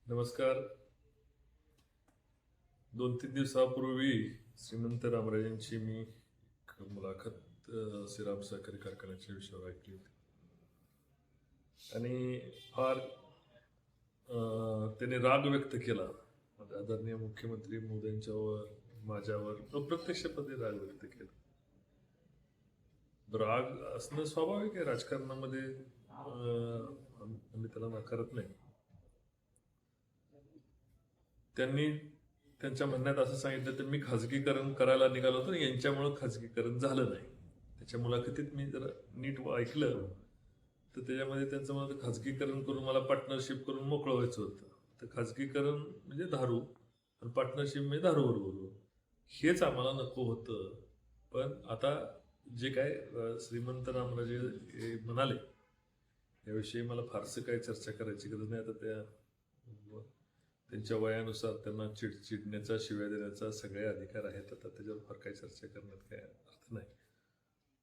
नमस्कार. 2-3 दिवसापूर्वी श्रीमंत रामराजेंची मी एक मुलाखत श्रीराम सहकारी कारखान्याच्या विषयावर ऐकली होती आणि फार त्याने राग व्यक्त केला. आदरणीय मुख्यमंत्री मोदींच्यावर, माझ्यावर अप्रत्यक्षपणे राग व्यक्त केला. राग असणं स्वाभाविक आहे राजकारणामध्ये, आम्ही त्याला नाकारत नाही. त्यांनी त्यांच्या म्हणण्यात असं सांगितलं तर मी खाजगीकरण करायला निघालो होतो, यांच्यामुळं खाजगीकरण झालं नाही. त्याच्या मुलाखतीत मी जरा नीट ऐकलं तर त्याच्यामध्ये त्यांचं म्हणतं खाजगीकरण करून मला पार्टनरशिप करून मोकळं व्हायचं होतं. तर खाजगीकरण म्हणजे दारू आणि पार्टनरशिप म्हणजे दारूबरोबर, हेच आम्हाला नको होतं. पण आता जे काय श्रीमंत रामराजे हे म्हणाले याविषयी मला फारसं काही चर्चा करायची गरज नाही. आता त्यांच्या वयानुसार त्यांना चिडण्याचा, शिव्या देण्याचा सगळे अधिकार आहेत. आता त्याच्यावर फार काही चर्चा करण्यात काही अर्थ नाही.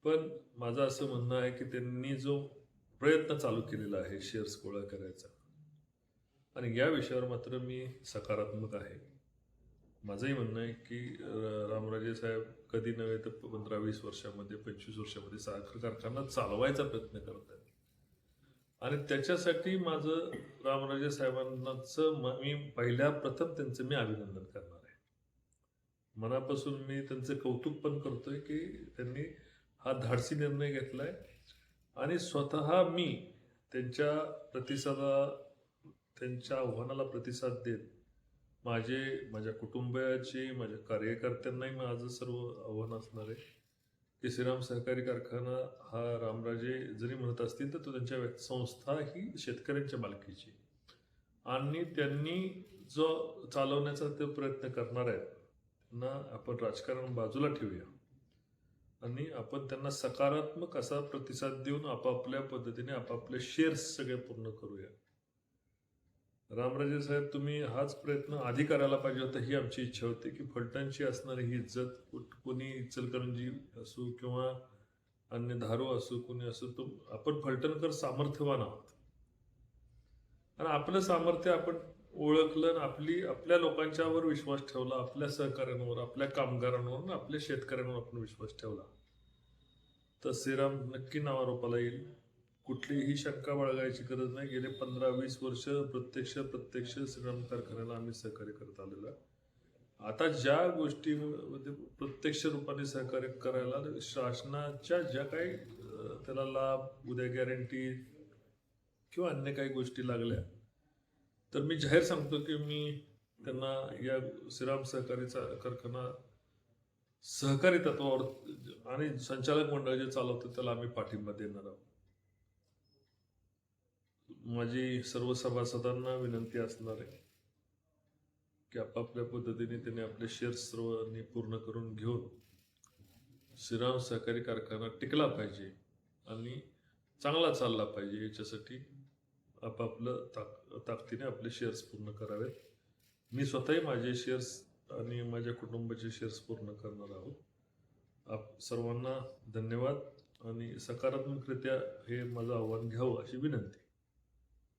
पण माझं असं म्हणणं आहे की त्यांनी जो प्रयत्न चालू केलेला आहे शेअर्स गोळा करायचा, आणि या विषयावर मात्र मी सकारात्मक आहे. माझंही म्हणणं आहे की रामराजे साहेब कधी नव्हे तर 15-20 वर्षामध्ये, 25 वर्षामध्ये साखर कारखाना चालवायचा प्रयत्न करत आहेत. आणि त्याच्यासाठी माझं रामराजे साहेबांचं मी प्रथम त्यांचं मी अभिनंदन करणार आहे. मनापासून मी त्यांचं कौतुक पण करतोय की त्यांनी हा धाडसी निर्णय घेतलाय आणि स्वतः मी त्यांच्या आव्हानाला प्रतिसाद देत माझ्या कुटुंबियाची, माझ्या कार्यकर्त्यांनाही माझं सर्व आव्हान असणार आहे की श्रीराम सहकारी कारखाना हा रामराजे जरी म्हणत असतील तर तो त्यांच्या संस्था ही शेतकऱ्यांच्या मालकीची, आणि त्यांनी जो चालवण्याचा ते प्रयत्न करणार आहेत त्यांना आपण राजकारण बाजूला ठेवूया आणि आपण त्यांना सकारात्मक असा प्रतिसाद देऊन आपापल्या पद्धतीने आपापले शेअर्स सगळे पूर्ण करूया. रामराजे साहेब, तुम्ही हाच प्रयत्न आधी करायला पाहिजे होता. ही आमची इच्छा होती की फलटणची असणारी ही इज्जत, कोणी इचलकरंजी असो किंवा अन्य धारो असो, कोणी असो, तो आपण फलटणकर सामर्थ्यवान आहोत आणि आपलं सामर्थ्य आपण ओळखलं, आपल्या लोकांच्यावर विश्वास ठेवला, आपल्या सहकाऱ्यांवर, आपल्या कामगारांवर, आपल्या शेतकऱ्यांवर आपण विश्वास ठेवला तर श्रीराम नक्की नावारूपाला येईल. कुठलीही शंका बाळगायची गरज नाही. गेले 15-20 वर्ष प्रत्यक्ष श्रीराम कारखान्याला आम्ही सहकार्य करत आलेलो आहे. आता ज्या गोष्टीमध्ये प्रत्यक्ष रूपाने सहकार्य करायला शासनाच्या ज्या काही त्याला लाभ, उद्या गॅरंटी किंवा अन्य काही गोष्टी लागल्या तर मी जाहीर सांगतो की मी त्यांना या श्रीराम सहकारीचा कारखाना सहकारी तत्वावर आणि संचालक मंडळ जे चालवतं त्याला आम्ही पाठिंबा देणार आहोत. माझी सर्व सभासदांना विनंती असणार आहे की आपापल्या पद्धतीने त्यांनी आपले शेअर्स सर्वांनी पूर्ण करून घेऊन श्रीराम सहकारी कारखाना टिकला पाहिजे आणि चांगला चालला पाहिजे, याच्यासाठी आपापलं ताकदीने आपले शेअर्स पूर्ण करावेत. मी स्वतःही माझे शेअर्स आणि माझ्या कुटुंबाचे शेअर्स पूर्ण करणार आहोत. सर्वांना धन्यवाद आणि सकारात्मकरित्या हे माझं आव्हान घ्यावं अशी विनंती.